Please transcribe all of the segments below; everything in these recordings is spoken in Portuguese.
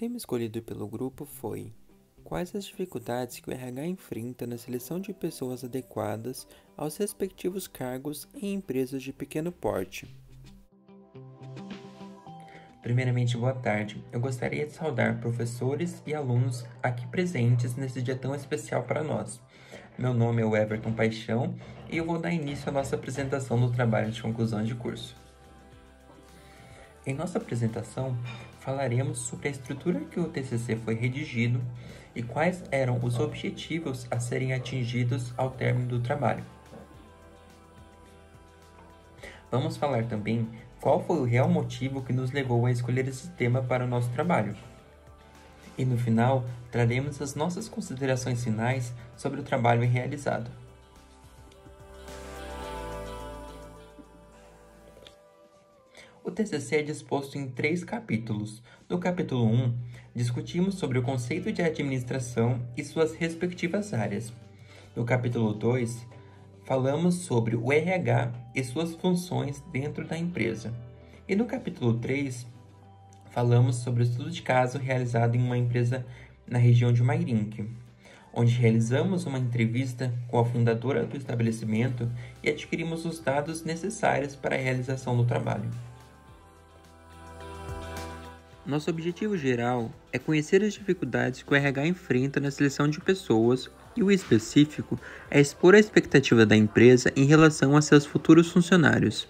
tema escolhido pelo grupo foi: quais as dificuldades que o RH enfrenta na seleção de pessoas adequadas aos respectivos cargos em empresas de pequeno porte? Primeiramente, boa tarde. Eu gostaria de saudar professores e alunos aqui presentes nesse dia tão especial para nós. Meu nome é Everton Paixão e eu vou dar início à nossa apresentação do trabalho de conclusão de curso. Em nossa apresentação, falaremos sobre a estrutura que o TCC foi redigido e quais eram os objetivos a serem atingidos ao término do trabalho. Vamos falar também qual foi o real motivo que nos levou a escolher esse tema para o nosso trabalho. E no final, traremos as nossas considerações finais sobre o trabalho realizado. O TCC é disposto em 3 capítulos. No capítulo 1, discutimos sobre o conceito de administração e suas respectivas áreas. No capítulo 2, falamos sobre o RH e suas funções dentro da empresa. E no capítulo 3, falamos sobre o estudo de caso realizado em uma empresa na região de Mairinque, onde realizamos uma entrevista com a fundadora do estabelecimento e adquirimos os dados necessários para a realização do trabalho. Nosso objetivo geral é conhecer as dificuldades que o RH enfrenta na seleção de pessoas e o específico é expor a expectativa da empresa em relação a seus futuros funcionários.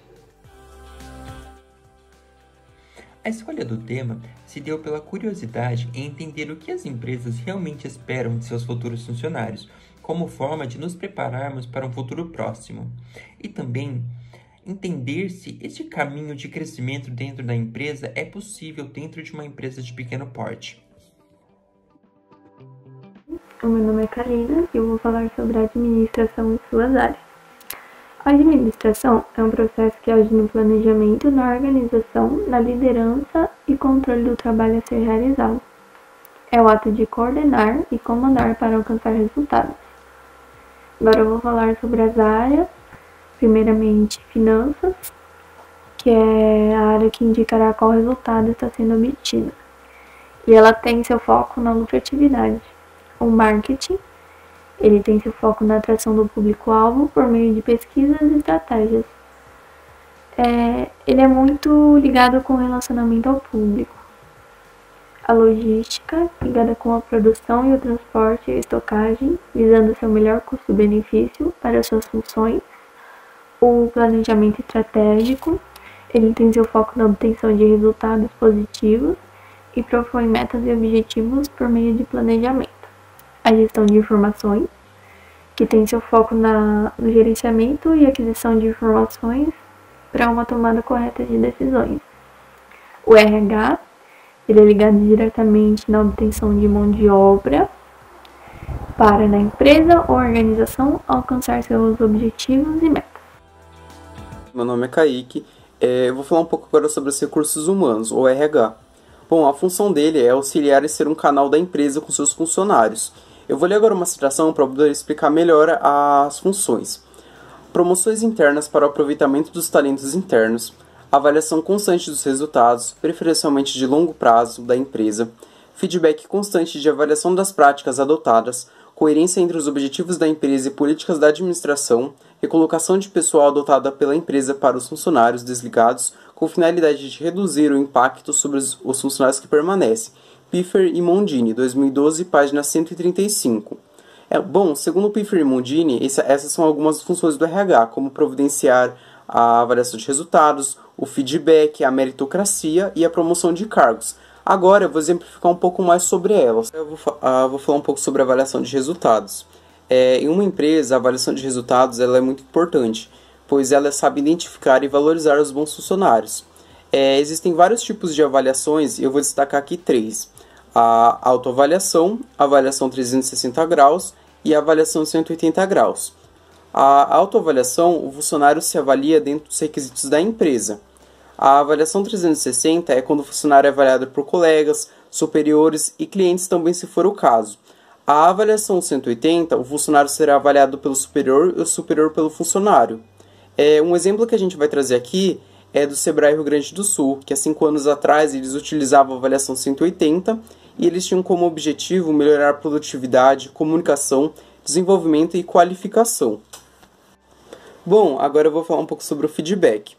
A escolha do tema se deu pela curiosidade em entender o que as empresas realmente esperam de seus futuros funcionários, como forma de nos prepararmos para um futuro próximo, e também entender se este caminho de crescimento dentro da empresa é possível dentro de uma empresa de pequeno porte. O meu nome é Karina e eu vou falar sobre a administração e suas áreas. A administração é um processo que age no planejamento, na organização, na liderança e controle do trabalho a ser realizado. É o ato de coordenar e comandar para alcançar resultados. Agora eu vou falar sobre as áreas. Primeiramente, finanças, que é a área que indicará qual resultado está sendo obtido. E ela tem seu foco na lucratividade. O marketing, ele tem seu foco na atração do público-alvo por meio de pesquisas e estratégias. Ele é muito ligado com o relacionamento ao público. A logística, ligada com a produção e o transporte e a estocagem, visando seu melhor custo-benefício para suas funções. O planejamento estratégico, ele tem seu foco na obtenção de resultados positivos e propõe metas e objetivos por meio de planejamento. A gestão de informações, que tem seu foco no gerenciamento e aquisição de informações para uma tomada correta de decisões. O RH, ele é ligado diretamente na obtenção de mão de obra para na empresa ou organização alcançar seus objetivos e metas. Meu nome é Kaique, eu vou falar um pouco agora sobre os recursos humanos, ou RH. Bom, a função dele é auxiliar e ser um canal da empresa com seus funcionários. Eu vou ler agora uma citação para poder explicar melhor as funções. Promoções internas para o aproveitamento dos talentos internos, avaliação constante dos resultados, preferencialmente de longo prazo, da empresa, feedback constante de avaliação das práticas adotadas, coerência entre os objetivos da empresa e políticas da administração, recolocação de pessoal adotada pela empresa para os funcionários desligados, com finalidade de reduzir o impacto sobre os funcionários que permanecem. Piffer e Mondini, 2012, página 135. Bom, segundo Piffer e Mondini, essas são algumas funções do RH, como providenciar a avaliação de resultados, o feedback, a meritocracia e a promoção de cargos. Agora eu vou exemplificar um pouco mais sobre elas. Eu vou falar um pouco sobre a avaliação de resultados. Em uma empresa, a avaliação de resultados ela é muito importante, pois ela sabe identificar e valorizar os bons funcionários. Existem vários tipos de avaliações e eu vou destacar aqui 3. A autoavaliação, a avaliação 360 graus e a avaliação 180 graus. A autoavaliação, o funcionário se avalia dentro dos requisitos da empresa. A avaliação 360 é quando o funcionário é avaliado por colegas, superiores e clientes também, se for o caso. A avaliação 180, o funcionário será avaliado pelo superior e o superior pelo funcionário. Um exemplo que a gente vai trazer aqui é do Sebrae Rio Grande do Sul, que há 5 anos atrás eles utilizavam a avaliação 180 e eles tinham como objetivo melhorar a produtividade, comunicação, desenvolvimento e qualificação. Bom, agora eu vou falar um pouco sobre o feedback.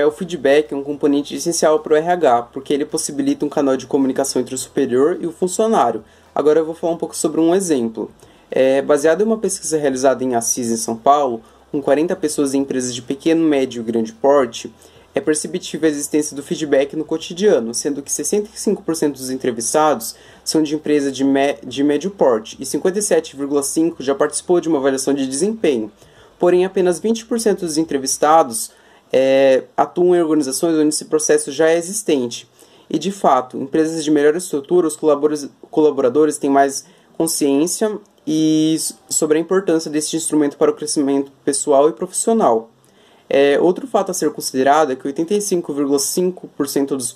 O feedback é um componente essencial para o RH, porque ele possibilita um canal de comunicação entre o superior e o funcionário. Agora eu vou falar um pouco sobre um exemplo. Baseado em uma pesquisa realizada em Assis, em São Paulo, com 40 pessoas em empresas de pequeno, médio e grande porte, é perceptível a existência do feedback no cotidiano, sendo que 65% dos entrevistados são de empresa de médio porte e 57,5% já participou de uma avaliação de desempenho. Porém, apenas 20% dos entrevistados atuam em organizações onde esse processo já é existente. E, de fato, empresas de melhor estrutura, os colaboradores têm mais consciência sobre a importância deste instrumento para o crescimento pessoal e profissional. Outro fato a ser considerado é que 85,5%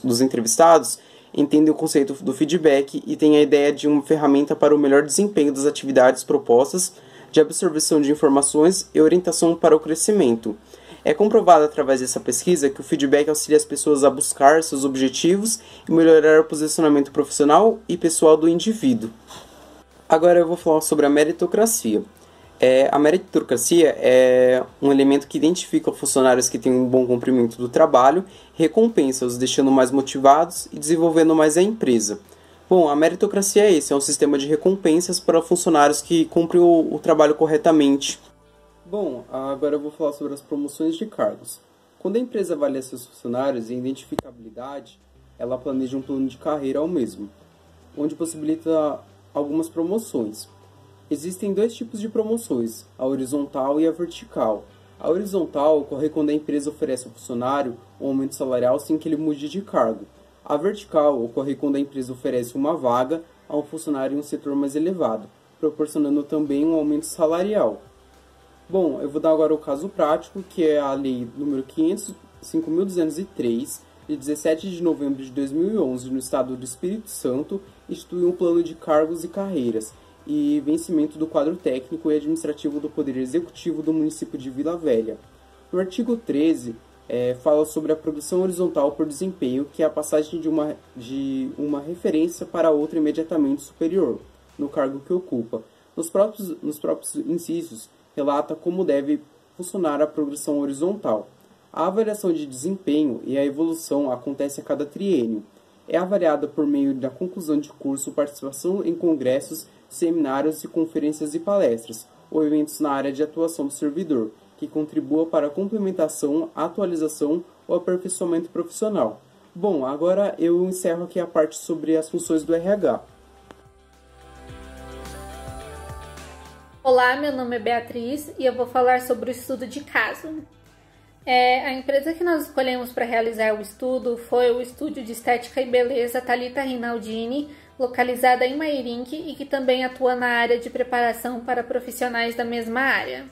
dos entrevistados entendem o conceito do feedback e têm a ideia de uma ferramenta para o melhor desempenho das atividades propostas, de absorção de informações e orientação para o crescimento. É comprovado através dessa pesquisa que o feedback auxilia as pessoas a buscar seus objetivos e melhorar o posicionamento profissional e pessoal do indivíduo. Agora eu vou falar sobre a meritocracia. A meritocracia é um elemento que identifica funcionários que têm um bom cumprimento do trabalho, recompensa-os deixando mais motivados e desenvolvendo mais a empresa. Bom, a meritocracia é um sistema de recompensas para funcionários que cumprem o trabalho corretamente. Bom, agora eu vou falar sobre as promoções de cargos. Quando a empresa avalia seus funcionários e identifica a habilidade, ela planeja um plano de carreira ao mesmo, onde possibilita algumas promoções. Existem dois tipos de promoções, a horizontal e a vertical. A horizontal ocorre quando a empresa oferece ao funcionário um aumento salarial sem que ele mude de cargo. A vertical ocorre quando a empresa oferece uma vaga a um funcionário em um setor mais elevado, proporcionando também um aumento salarial. Bom, eu vou dar agora o caso prático, que é a Lei nº 5.203, de 17 de novembro de 2011, no Estado do Espírito Santo, institui um plano de cargos e carreiras e vencimento do quadro técnico e administrativo do Poder Executivo do município de Vila Velha. No artigo 13, fala sobre a progressão horizontal por desempenho, que é a passagem de uma referência para outra imediatamente superior, no cargo que ocupa. Nos próprios incisos, relata como deve funcionar a progressão horizontal. A avaliação de desempenho e a evolução acontece a cada triênio. É avaliada por meio da conclusão de curso, participação em congressos, seminários e conferências e palestras, ou eventos na área de atuação do servidor, que contribua para a complementação, atualização ou aperfeiçoamento profissional. Bom, agora eu encerro aqui a parte sobre as funções do RH. Olá, meu nome é Beatriz e eu vou falar sobre o estudo de caso. A empresa que nós escolhemos para realizar o estudo foi o Estúdio de Estética e Beleza Thalita Rinaldini, localizada em Mairinque e que também atua na área de preparação para profissionais da mesma área.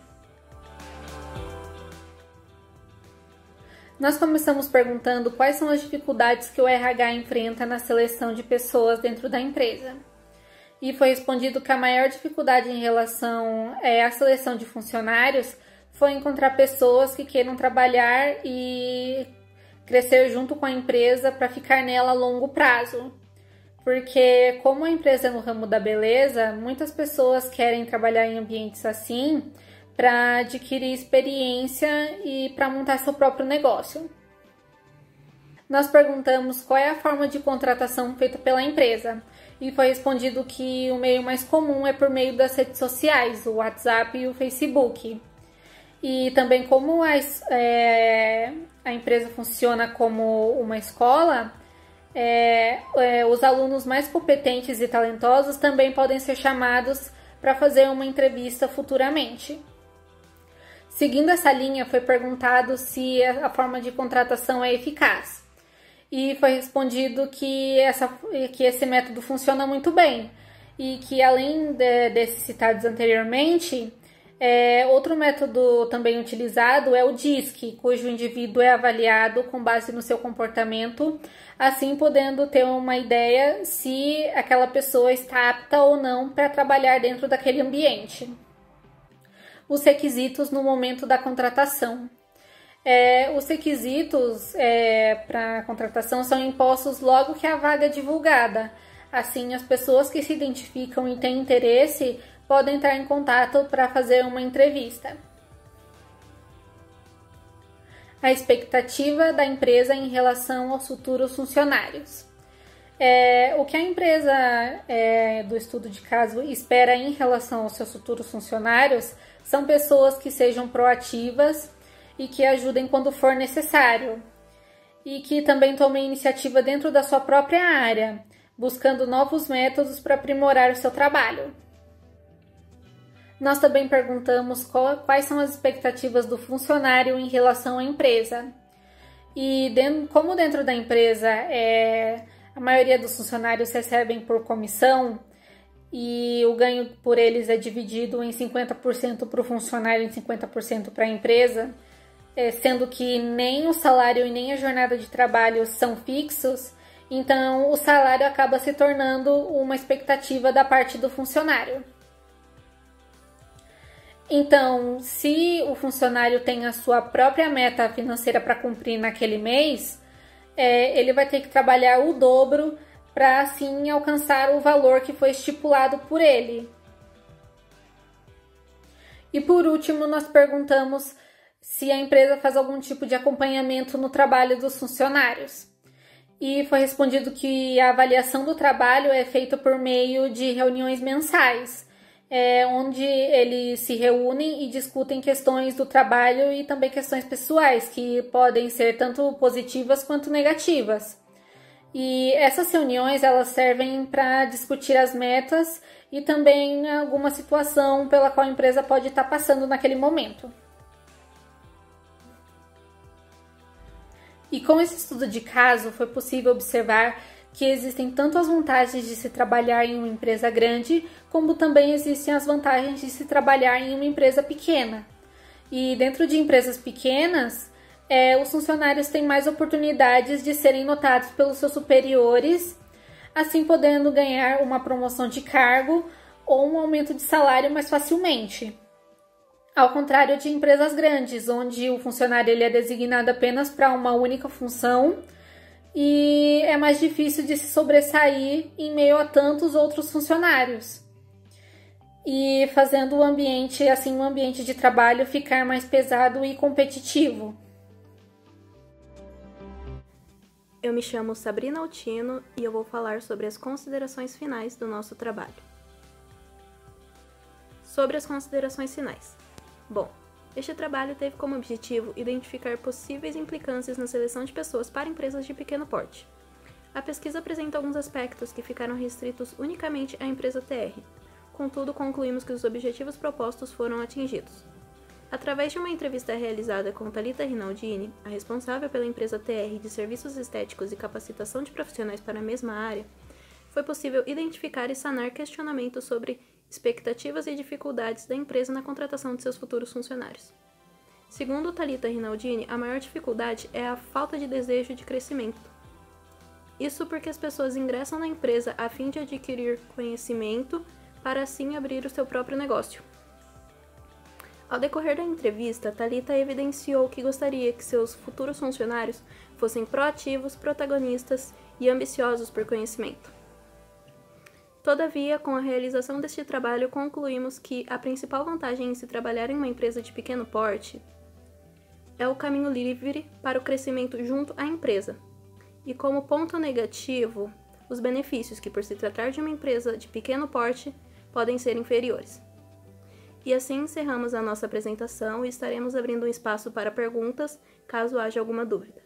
Nós começamos perguntando quais são as dificuldades que o RH enfrenta na seleção de pessoas dentro da empresa. E foi respondido que a maior dificuldade em relação à seleção de funcionários foi encontrar pessoas que queiram trabalhar e crescer junto com a empresa para ficar nela a longo prazo. Porque como a empresa é no ramo da beleza, muitas pessoas querem trabalhar em ambientes assim para adquirir experiência e para montar seu próprio negócio. Nós perguntamos qual é a forma de contratação feita pela empresa e foi respondido que o meio mais comum é por meio das redes sociais, o WhatsApp e o Facebook. E também como a empresa funciona como uma escola, os alunos mais competentes e talentosos também podem ser chamados para fazer uma entrevista futuramente. Seguindo essa linha, foi perguntado se a forma de contratação é eficaz. E foi respondido que esse método funciona muito bem. E que além desses citados anteriormente, outro método também utilizado é o DISC, cujo indivíduo é avaliado com base no seu comportamento, assim podendo ter uma ideia se aquela pessoa está apta ou não para trabalhar dentro daquele ambiente. Os requisitos no momento da contratação. Os requisitos para a contratação são impostos logo que a vaga é divulgada, Assim, as pessoas que se identificam e têm interesse podem entrar em contato para fazer uma entrevista. A expectativa da empresa em relação aos futuros funcionários. O que a empresa do estudo de caso espera em relação aos seus futuros funcionários são pessoas que sejam proativas e que ajudem quando for necessário, e que também tomem iniciativa dentro da sua própria área, buscando novos métodos para aprimorar o seu trabalho. Nós também perguntamos quais são as expectativas do funcionário em relação à empresa. E como dentro da empresa a maioria dos funcionários recebem por comissão e o ganho por eles é dividido em 50% para o funcionário e 50% para a empresa, sendo que nem o salário e nem a jornada de trabalho são fixos, então o salário acaba se tornando uma expectativa da parte do funcionário. Então, se o funcionário tem a sua própria meta financeira para cumprir naquele mês, ele vai ter que trabalhar o dobro para assim alcançar o valor que foi estipulado por ele. E por último, nós perguntamos se a empresa faz algum tipo de acompanhamento no trabalho dos funcionários. E foi respondido que a avaliação do trabalho é feita por meio de reuniões mensais, onde eles se reúnem e discutem questões do trabalho e também questões pessoais, que podem ser tanto positivas quanto negativas. E essas reuniões elas servem para discutir as metas e também alguma situação pela qual a empresa pode estar passando naquele momento. E com esse estudo de caso foi possível observar que existem tanto as vantagens de se trabalhar em uma empresa grande, como também existem as vantagens de se trabalhar em uma empresa pequena. E dentro de empresas pequenas, os funcionários têm mais oportunidades de serem notados pelos seus superiores, assim podendo ganhar uma promoção de cargo ou um aumento de salário mais facilmente. Ao contrário de empresas grandes, onde o funcionário ele é designado apenas para uma única função, e é mais difícil de se sobressair em meio a tantos outros funcionários, e fazendo o ambiente, assim, um ambiente de trabalho ficar mais pesado e competitivo. Eu me chamo Sabrina Altino e eu vou falar sobre as considerações finais do nosso trabalho. Sobre as considerações finais. Bom, este trabalho teve como objetivo identificar possíveis implicâncias na seleção de pessoas para empresas de pequeno porte. A pesquisa apresenta alguns aspectos que ficaram restritos unicamente à empresa TR, contudo concluímos que os objetivos propostos foram atingidos. Através de uma entrevista realizada com Thalita Rinaldini, a responsável pela empresa TR de serviços estéticos e capacitação de profissionais para a mesma área, foi possível identificar e sanar questionamentos sobre expectativas e dificuldades da empresa na contratação de seus futuros funcionários. Segundo Thalita Rinaldini, a maior dificuldade é a falta de desejo de crescimento. Isso porque as pessoas ingressam na empresa a fim de adquirir conhecimento para assim abrir o seu próprio negócio. Ao decorrer da entrevista, Thalita evidenciou que gostaria que seus futuros funcionários fossem proativos, protagonistas e ambiciosos por conhecimento. Todavia, com a realização deste trabalho, concluímos que a principal vantagem em se trabalhar em uma empresa de pequeno porte é o caminho livre para o crescimento junto à empresa. E como ponto negativo, os benefícios que, por se tratar de uma empresa de pequeno porte, podem ser inferiores. E assim encerramos a nossa apresentação e estaremos abrindo um espaço para perguntas, caso haja alguma dúvida.